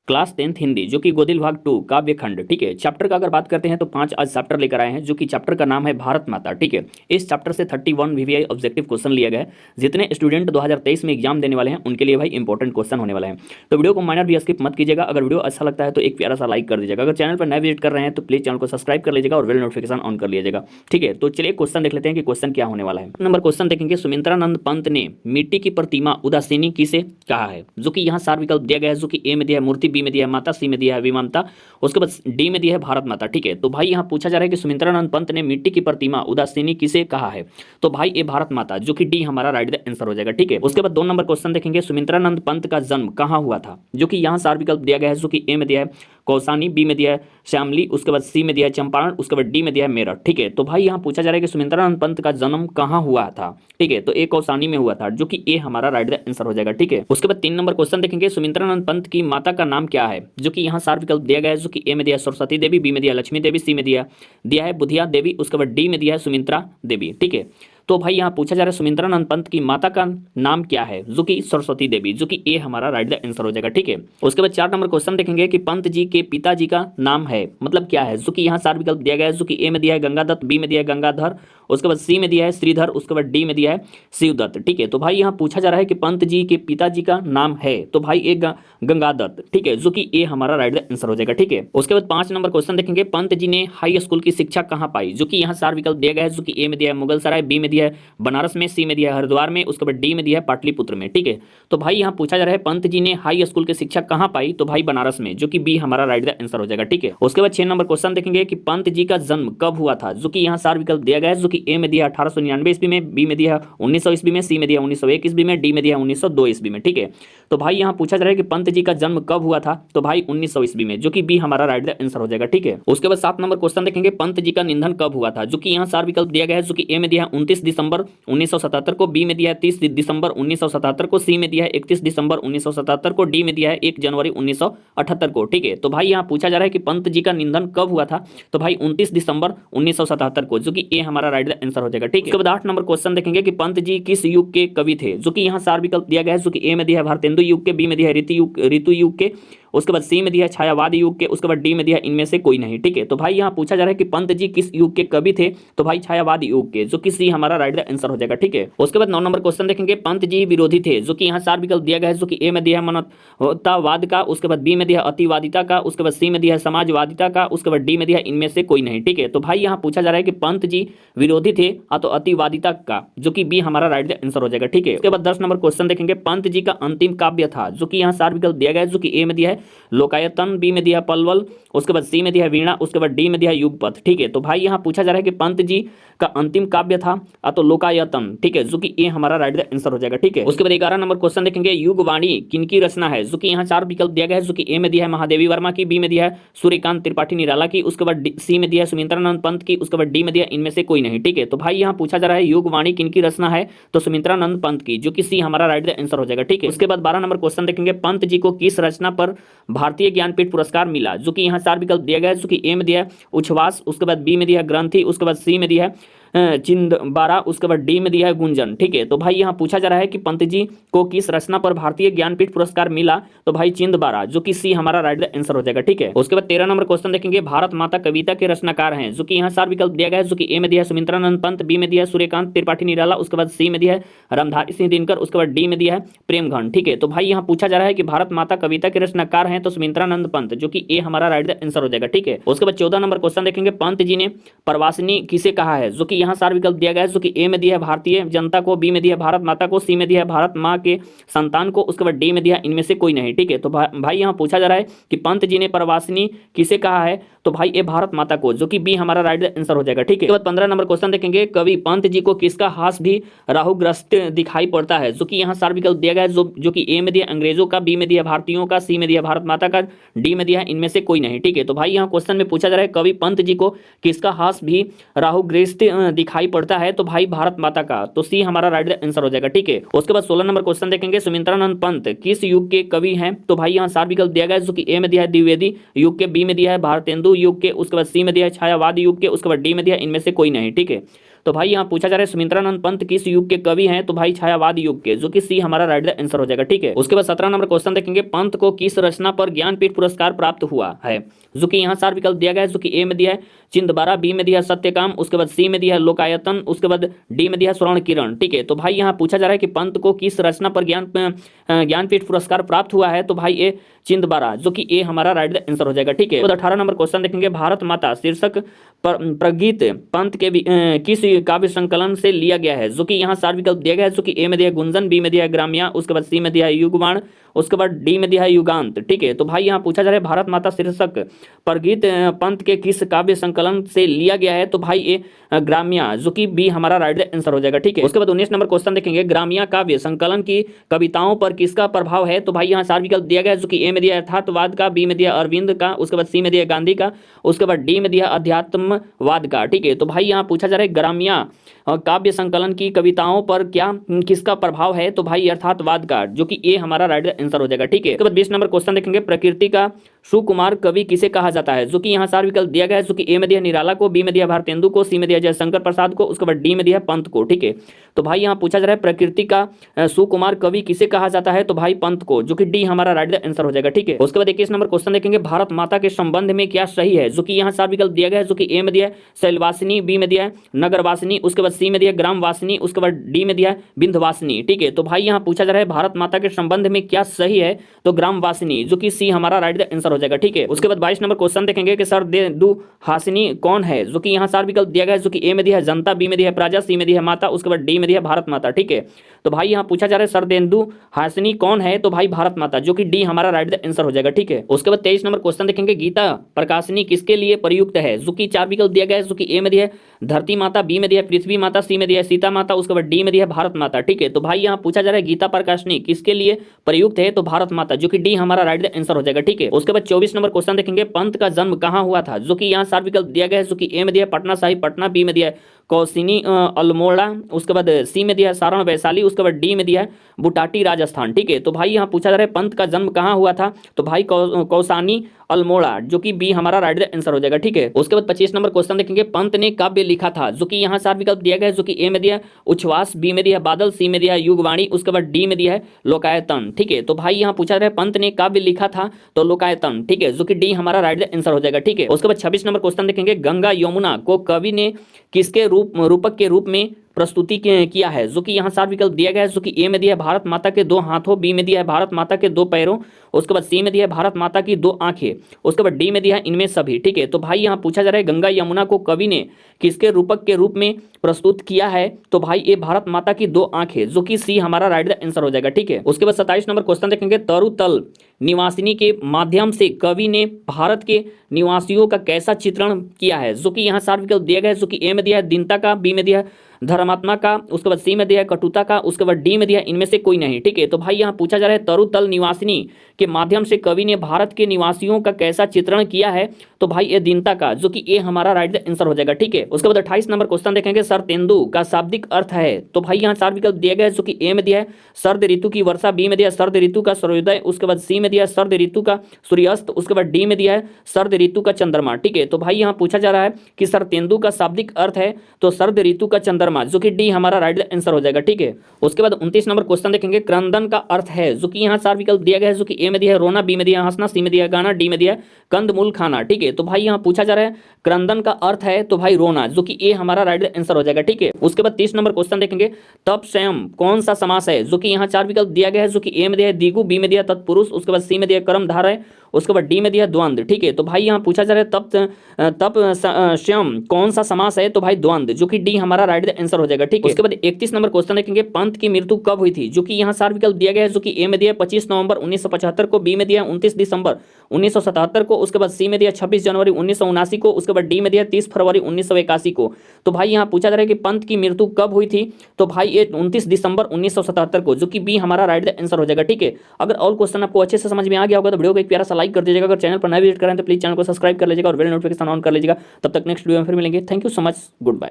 Class 10th Hindi जो कि गोदिल भाग 2 काव्य खंड। ठीक है, चैप्टर का अगर बात करते हैं तो 5 आज चैप्टर लेकर आए हैं, जो कि चैप्टर का नाम है भारत माता। ठीक है, इस चैप्टर से 31 वीवीआई ऑब्जेक्टिव क्वेश्चन लिया गया है। जितने स्टूडेंट 2023 में एग्जाम देने वाले हैं उनके लिए भाई इंपॉर्टेंट क्वेश्चन होने वाला है। तो वीडियो को माइनर भी स्किप मत कीजिएगा। अगर वीडियो अच्छा लगता है तो एक प्यारा सा लाइक कर दीजिएगा। अगर चैनल पर नए विजिट कर रहे हैं तो प्लीज चैनल को सब्सक्राइब कर लीजिएगा और बेल नोटिफिकेशन ऑन कर लीजिएगा। ठीक है, तो चलिए क्वेश्चन देख लेते हैं कि क्वेश्चन क्या होने वाला है। नंबर क्वेश्चन देखेंगे, सुमित्रानंद पंत ने मिट्टी की प्रतिमा उदासीनी किसे कहा है? जो कि यहाँ 4 विकल्प दिया गया है, जो कि ए में दिया है मूर्ति, बी में दिया है माता, सी में दिया है विमानता, उसके बाद डी में दिया है भारत माता। ठीक है, तो भाई यहाँ पूछा जा रहा है कि सुमित्रानंद पंत ने मिट्टी की प्रतिमा उदासीनी किसे कहा है? तो भाई ये भारत माता, जो कि डी हमारा राइट द आंसर हो जाएगा। ठीक है, उसके बाद 2 नंबर क्वेश्चन देखेंगे, सुमित्रानंद पंत का जन्म कहाँ हुआ था? जो कि यहाँ 4 विकल्प दिया गया है, जो कि ए में दिया है कौसानी, बी में दिया है श्यामली, उसके बाद सी में दिया है चंपारण, उसके बाद डी में दिया है मेरठ। ठीक है, तो भाई यहाँ पूछा जा रहा है कि सुमित्रानंद पंत का जन्म कहाँ हुआ था? ठीक है, तो ए कौसानी में हुआ था, जो कि ए हमारा राइट द आंसर हो जाएगा। ठीक है, उसके बाद 3 नंबर क्वेश्चन देखेंगे, सुमित्रानंद पंत की माता का नाम क्या है? जो कि यहाँ 4 विकल्प दिया गया है, जो कि ए में दिया है सरस्वती देवी, बी में दिया है लक्ष्मी देवी, सी में दिया है बुधिया देवी, उसके बाद डी में दिया है सुमित्रा देवी। ठीक है, तो भाई यहाँ पूछा जा रहा है सुमित्रानंद पंत की माता का नाम क्या है? जो कि सरस्वती देवी, जो कि ए हमारा राइट द आंसर हो जाएगा। ठीक है, उसके बाद 4 नंबर क्वेश्चन देखेंगे कि पंत जी के पिताजी का नाम है मतलब क्या है? जो कि यहाँ 4 विकल्प दिया गया है, जो कि ए में दिया है गंगादत्त, बी में दिया है गंगाधर, उसके बाद सी में दिया है श्रीधर, उसके बाद डी में दिया है शिवदत्त। ठीक है, तो भाई यहाँ पूछा जा रहा है कि पंत जी के पिताजी का नाम है, तो भाई ए गंगादत्त। ठीक है, जो कि ए हमारा राइट द आंसर हो जाएगा। ठीक है, उसके बाद 5 नंबर क्वेश्चन देखेंगे, पंत जी ने हाई स्कूल की शिक्षा कहाँ पाई? जो कि यहाँ 4 विकल्प दिया गया है, जो कि ए में दिया है मुगलसराय, बी में दिया है बनारस में, सी में दिया है हरिद्वार में, उसके बाद डी में दिया है पाटलिपुत्र में। ठीक है, तो भाई यहाँ पूछा जा रहा है पंत जी ने हाई स्कूल की शिक्षा कहाँ पाई? तो भाई बनारस में, जो कि बी हमारा राइट द आंसर हो जाएगा। ठीक है, उसके बाद 6 नंबर क्वेश्चन देखेंगे कि पंत जी का जन्म कब हुआ था? जो कि यहाँ 4 विकल्प दिया गया है, जो कि ए में दिया 1899 ईस्वी में, बी में दिया 1900 ईस्वी में, सी में दिया 1901 ईस्वी में, डी में दिया 1902 ईस्वी में। ठीक है, तो भाई यहाँ पूछा जा रहा है कि पंत जी का जन्म कब हुआ था? तो भाई 1900 ईस्वी में, जो कि बी हमारा राइट द आंसर हो जाएगा। ठीक है, उसके बाद 7 नंबर क्वेश्चन देखेंगे, पंत जी का निधन कब हुआ था? जो कि यहाँ 4 विकल्प दिया गया है, जो कि ए में दिया 29 दिसंबर 1977 को, बी में दिया है 30 दिसंबर 1977 को, सी में दिया है 31 दिसंबर 1977 को, डी में दिया है 1 जनवरी 1978 को। ठीक है, तो भाई यहाँ पूछा जा रहा है कि पंत जी का निधन कब हुआ था? तो भाई 29 दिसंबर 1977 को, जो कि ए हमारा राइट द आंसर हो जाएगा। ठीक है, उसके बाद 8 नंबर क्वेश्चन देखेंगे कि पंत जी किस युग के कवि थे? जो कि यहाँ 4 विकल्प दिया गया है, जो कि ए में दिया है भारतेंदु युग के, बी में दिया है ऋतु युग के, उसके बाद सी में दिया है छायावाद युग के, उसके बाद डी में दिया है इनमें से कोई नहीं। ठीक है, तो भाई यहाँ पूछा जा रहा है कि पंत जी किस युग के कवि थे? तो भाई छायावाद युग के, जो कि सी हमारा राइट द आंसर हो जाएगा। ठीक है, उसके बाद 9 नंबर क्वेश्चन देखेंगे, पंत जी विरोधी थे? जो कि यहाँ 4 विकल्प दिया गया है, जो कि ए में दिया है मनतावाद का, उसके बाद बी में दिया है अतिवादिता का, उसके बाद सी में दिया है समाजवादिता का, उसके बाद डी में दिया है इनमें से कोई नहीं। ठीक है, तो भाई यहाँ पूछा जा रहा है कि पंत जी विरोधी थे तो अतिवादिता का, जो कि बी हमारा राइट द आंसर हो जाएगा। ठीक है, उसके बाद 10 नंबर क्वेश्चन देखेंगे, पंत जी का अंतिम काव्य था? जो कि यहाँ 4 विकल्प दिया गया है, जो कि ए में दिया है लोकायत, बी में दिया पलवल, उसके बाद सी में दिया वीणा, उसके बाद डी में दिया युगपथ। ठीक है, तो भाई यहाँ पूछा जा रहा है कि पंत जी का अंतिम काव्य था तो लोकायतन। ठीक है, जो कि ए हमारा राइट द आंसर हो जाएगा। ठीक है, उसके बाद 11 नंबर क्वेश्चन देखेंगे, युगवाणी किनकी रचना है? जो कि यहाँ 4 विकल्प दिया गया है, जो कि ए में दिया है महादेवी वर्मा की, बी में दिया है सूर्यकांत त्रिपाठी निराला की, उसके बाद सी में दिया है सुमित्रानंद पंत की, उसके बाद डी में दिया इनमें से कोई नहीं। ठीक है, तो भाई यहाँ पूछा जा रहा है युगवाणी किनकी रचना है? तो सुमित्रानंद पंत की, जो कि सी हमारा राइट द आंसर हो जाएगा। ठीक है, उसके बाद 12 नंबर क्वेश्चन देखेंगे, पंत जी को किस रचना पर भारतीय ज्ञानपीठ पुरस्कार मिला? जो कि यहाँ 4 विकल्प दिया गया है, जो कि ए में दिया है उच्छ्वास, उसके बाद बी में दिया है ग्रंथि, उसके बाद सी में दिया है चिंदबारा, उसके बाद डी में दिया है गुंजन। ठीक है, तो भाई यहाँ पूछा जा रहा है कि पंत जी को किस रचना पर भारतीय ज्ञानपीठ पुरस्कार मिला? तो भाई चिंदबारा, जो कि सी हमारा राइट द आंसर हो जाएगा। ठीक है, उसके बाद 13 नंबर क्वेश्चन देखेंगे, भारत माता कविता के रचनाकार हैं? जो कि यहाँ 4 विकल्प दिया गया है, जो कि ए में दिया है सुमित्रानंद पंत, बी में दिया है सूर्यकांत त्रिपाठी निराला, उसके बाद सी में दिया है रामधारी सिंह दिनकर, उसके बाद डी में दिया है प्रेमघन। ठीक है, तो भाई यहाँ पूछा जा रहा है कि भारत माता कविता के रचनाकार हैं तो सुमित्रानंद पंत, जो कि ए हमारा राइट द आंसर हो जाएगा। ठीक है, उसके बाद 14 नंबर क्वेश्चन देखेंगे, पंत जी ने प्रवासिनी किसे कहा है? जो कि यहाँ 4 विकल्प दिया गया है, जो कि ए में दिया है भारतीय जनता को, बी में दिया है भारत माता को, सी में दिया है भारत माँ के संतान को, उसके बाद डी में दिया है इनमें से कोई नहीं। ठीक है, तो भाई यहाँ पूछा जा रहा है कि पंत जी ने प्रवासिनी किसे कहा है? तो भाई ए भारत माता को, जो कि बी हमारा राइट द आंसर हो जाएगा। ठीक है, उसके बाद 15 नंबर क्वेश्चन देखेंगे, कवि पंत जी को किसका हास भी राहुग्रस्त दिखाई पड़ता है? जो कि यहाँ 4 विकल्प दिया गया है, जो कि ए में दिया अंग्रेजों का, बी में दिया भारतीयों का, सी में दिया भारत माता का, डी में दिया इनमें से कोई नहीं। ठीक है, तो भाई यहाँ क्वेश्चन में पूछा जा रहा है कवि पंत जी को किसका हास भी राहुग्रस्त दिखाई पड़ता है? तो भाई भारत माता का, तो सी हमारा राइट द आंसर हो जाएगा। ठीक है, उसके बाद 16 नंबर क्वेश्चन देखेंगे, सुमित्रानंद पंत किस युग के कवि हैं? तो भाई यहाँ 4 विकल्प दिया गया है, जो कि ए में दिया है द्विवेदी युग के, बी में दिया है भारतेंदु युग के, उसके बाद सी में दिया है छायावाद युग के, उसके बाद डी में दिया इनमें से कोई नहीं। ठीक है, तो भाई यहाँ पूछा जा रहा है सुमित्रानंद पंत किस युग के कवि हैं, तो भाई छायावाद युग के, जो कि सी हमारा राइट आंसर हो जाएगा। ठीक है, उसके बाद 17 नंबर क्वेश्चन देखेंगे, पंत को किस रचना पर ज्ञानपीठ पुरस्कार प्राप्त हुआ है, जो कि यहाँ 4 विकल्प दिया गया है, जो कि ए में दिया है चिंदबारा, बी में दिया है सत्यकाम, उसके बाद सी में दिया है लोकायतन, उसके बाद डी में दिया है स्वर्ण किरण। ठीक है, तो भाई यहाँ पूछा जा रहा है कि पंत को किस रचना पर ज्ञानपीठ पुरस्कार प्राप्त हुआ है, तो भाई ए चिंदबारा, जो कि ए हमारा राइट आंसर हो जाएगा। ठीक है, तो 18 नंबर क्वेश्चन देखेंगे, भारत माता शीर्षक प्रगीत पंत के किस काव्य संकलन से लिया गया है, जो कि यहाँ 4 विकल्प दिया गया है, जो कि ए में दिया है गुंजन, बी में दिया है ग्राम्या, उसके बाद सी में दिया है युगवाण, उसके बाद डी में दिया है युगांत। ठीक है, तो भाई यहाँ पूछा जा रहा है भारत माता शीर्षक प्रगीत पंत के किस काव्य संकलन से लिया गया है, तो भाई ए ग्राम्या, जो कि बी हमारा राइट आंसर हो जाएगा। ठीक है, उसके बाद 19 नंबर क्वेश्चन देखेंगे, ग्राम्या काव्य संकलन की कविताओं पर किसका प्रभाव है, तो भाई यहाँ 4 विकल्प दिया गया है, जो कि ए में दिया यथार्थवाद का, बी में दिया अरविंद का, उसके बाद सी में दिया गांधी का, उसके बाद डी में दिया अध्यात्मवाद का। ठीक है, तो भाई यहाँ पूछा जा रहा है ग्राम्या काव्य संकलन की कविताओं पर क्या किसका प्रभाव है, तो भाई अर्थातवाद का, जो कि ए हमारा राइट आंसर हो जाएगा। ठीक है, उसके बाद 20 नंबर क्वेश्चन देखेंगे, प्रकृति का सुकुमार कवि किसे कहा जाता है, जो कि यहाँ 4 विकल्प दिया गया है, जो कि ए में दिया निराला को, बी में दिया भारतेंदु को, सी में दिया जयशंकर प्रसाद को, उसके बाद डी में दिया पंत को। ठीक है, तो भाई यहाँ पूछा जा रहा है प्रकृति का सुकुमार कवि किसे कहा जाता है, तो भाई पंत को, जो कि डी हमारा राइट आंसर हो जाएगा। ठीक है, उसके बाद 21 नंबर क्वेश्चन देखेंगे, भारत माता के संबंध में क्या सही है, जो कि यहाँ 4 विकल्प दिया गया है, जो कि ए में दिया है शैलवासिनी, बी में दिया है नगरवासिनी, उसके बाद सी में दिया ग्रामवासिनी, उसके बाद डी में दिया है विंध्यवासिनी। ठीक है, तो भाई यहाँ पूछा जा रहा है भारत माता के संबंध में क्या सही है, तो ग्रामवासिनी, जो कि सी हमारा राइट आंसर हो जाएगा। ठीक है, उसके बाद 22 नंबर क्वेश्चन देखेंगे कि सरदेंदु हासिनी कौन है, जो कि यहाँ 4 विकल्प दिया गया है, जो कि ए में दिया है जनता, बी में दिया है प्रजा, सी में दिया है माता, उसके बाद डी में दिया है भारत माता। ठीक है, तो भाई यहाँ पूछा जा रहा है सरदेंदु हासिनी कौन है, तो भाई भारत माता, जो कि डी हमारा राइट आंसर हो जाएगा। ठीक है, उसके बाद 23 नंबर क्वेश्चन देखेंगे, गीता प्रकाशनी किसके लिए प्रयुक्त है, जो कि 4 विकल्प दिया गया है, जो कि ए में दिया है धरती माता, बी में दिया है पृथ्वी माता, सी में दिया है सीता माता, उसके बाद डी में दिया है भारत माता। ठीक है, तो भाई यहाँ पूछा जा रहा है गीता प्रकाशनी किसके लिए प्रयुक्त है, तो भारत माता, जो कि डी हमारा राइट आंसर हो जाएगा। ठीक है, उसके बाद 24 नंबर क्वेश्चन देखेंगे, पंत का जन्म कहाँ हुआ था, जो कि यहाँ 4 विकल्प दिया गया है, जो कि ए में दिया है पटना साहिब पटना, बी में दिया है कौसिनी अल्मोड़ा, उसके बाद सी में दिया है सारण वैशाली, उसके बाद डी में दिया है बुटाटी राजस्थान। ठीक है, तो भाई यहाँ पूछा जा रहा है पंत का जन्म कहाँ हुआ था, तो भाई कौसानी अल्मोड़ा, जो कि बी हमारा राइट आंसर हो जाएगा। ठीक है, उसके बाद 25 नंबर क्वेश्चन देखेंगे, पंत ने काव्य लिखा था, जो कि यहाँ 4 विकल्प दिया गया है, जो कि ए में दिया है उच्छ्वास, बी में दिया है बादल, सी में दिया है युगवाणी, उसके बाद डी में दिया है लोकायतन। ठीक है, तो भाई यहाँ पूछा जा रहा है पंत ने काव्य लिखा था, तो लोकायतन। ठीक है, जो कि डी हमारा राइट आंसर हो जाएगा। ठीक है, उसके बाद 26 नंबर क्वेश्चन देखेंगे, गंगा यमुना को कवि ने किसके रूपक के रूप में प्रस्तुति किया है, जो कि यहाँ 4 विकल्प दिया गया है, जो कि ए में दिया है भारत माता के 2 हाथों, बी में दिया है भारत माता के 2 पैरों, उसके बाद सी में दिया है भारत माता की 2 आंखें, उसके बाद डी में दिया है इनमें सभी। ठीक है, तो भाई यहाँ पूछा जा रहा है गंगा यमुना को कवि ने किसके रूपक के रूप में प्रस्तुत किया है, तो भाई ये भारत माता की 2 आंखें, जो कि सी हमारा राइट आंसर हो जाएगा। ठीक है, उसके बाद 27 नंबर क्वेश्चन देखेंगे, तरुतल निवासिनी के माध्यम से कवि ने भारत के निवासियों का कैसा चित्रण किया है, जो कि यहाँ 4 विकल्प दिया गया है, जो कि ए में दिया है दीनता का, बी में दिया है धर्मात्मा का, उसके बाद सी में दिया है कटुता का, उसके बाद डी में दिया है इनमें से कोई नहीं। ठीक है, तो भाई यहाँ पूछा जा रहा है तरुतल निवासिनी के माध्यम से कवि ने भारत के निवासियों का कैसा चित्रण किया है, तो भाई ये दीनता का, जो कि ए हमारा राइट आंसर हो जाएगा। ठीक है, उसके बाद 28 नंबर क्वेश्चन देखेंगे, शरतेंदु का शाब्दिक अर्थ है, तो भाई यहाँ 4 विकल्प दिया गया है, जो कि ए में दिया है शरद ऋतु की वर्षा, बी में दिया है शरद ऋतु का सूर्योदय, उसके बाद सी में दिया है शरद ऋतु का सूर्यास्त, उसके बाद डी में दिया है शरद ऋतु का चंद्रमा। ठीक है, तो भाई यहाँ पूछा जा रहा है कि शरतेंदु का शाब्दिक अर्थ है तो शरद ऋतु का चंद्रमा, जो कि डी हमारा राइट आंसर हो जाएगा। ठीक है, उसके बाद 29 नंबर क्वेश्चन देखेंगे, क्रंदन का अर्थ है, जो कि यहाँ 4 विकल्प दिया गया है, जो कि ए में दिया है रोना, बी में दिया है हंसना, सी में दिया है गाना, डी में दिया है कंदमूल खाना। ठीक है, तो भाई यहाँ पूछा जा रहा है क्रंदन का अर्थ है तो भाई रोना, जो कि ए हमारा राइट आंसर हो जाएगा। ठीक है, उसके बाद 30 नंबर क्वेश्चन देखेंगे, तप स्वयं कौन सा समास है, जो कि यहाँ 4 विकल्प दिया गया है, जो कि ए में दिया है दिगु, बी में दिया है तत्पुरुष, उसके बाद सी में दिया है कर्मधारय, उसके बाद डी में दिया है द्वंद्व। ठीक है, तो भाई यहाँ पूछा जा रहा है तप स्वयं कौन सा समास है, तो भाई द्वंद्व, जो कि डी हमारा राइट आंसर हो जाएगा। ठीक है, उसके बाद 31 नंबर क्वेश्चन देखेंगे, पंत की मृत्यु कब हुई थी, जो कि यहाँ 4 विकल्प दिया गया है, जो कि ए में दिया है 25 नवंबर 1975 को, बी में दिया है 29 दिसंबर 1977 को, उसके बाद सी में दिया 26 जनवरी 1979 को, उसके बाद डी में दिया 30 फरवरी 1981 को। तो भाई यहाँ पूछा जा रहा है कि पंत की मृत्यु कब हुई थी, तो भाई ये 29 दिसंबर 1977 को, जो कि बी हमारा राइट आंसर हो जाएगा। ठीक है, अगर और क्वेश्चन आपको अच्छे से समझ में आ गया होगा तो वीडियो को एक प्यारा सा लाइक कर दीजिएगा, अगर चैनल पर नया विजिट करें तो प्लीज चैनल को सब्सक्राइब कर लीजिएगा और बेल नोटिफिकेशन ऑन कर लीजिएगा। तब तक नेक्स्ट वीडियो में फिर मिलेंगे। Thank you so much, good bye.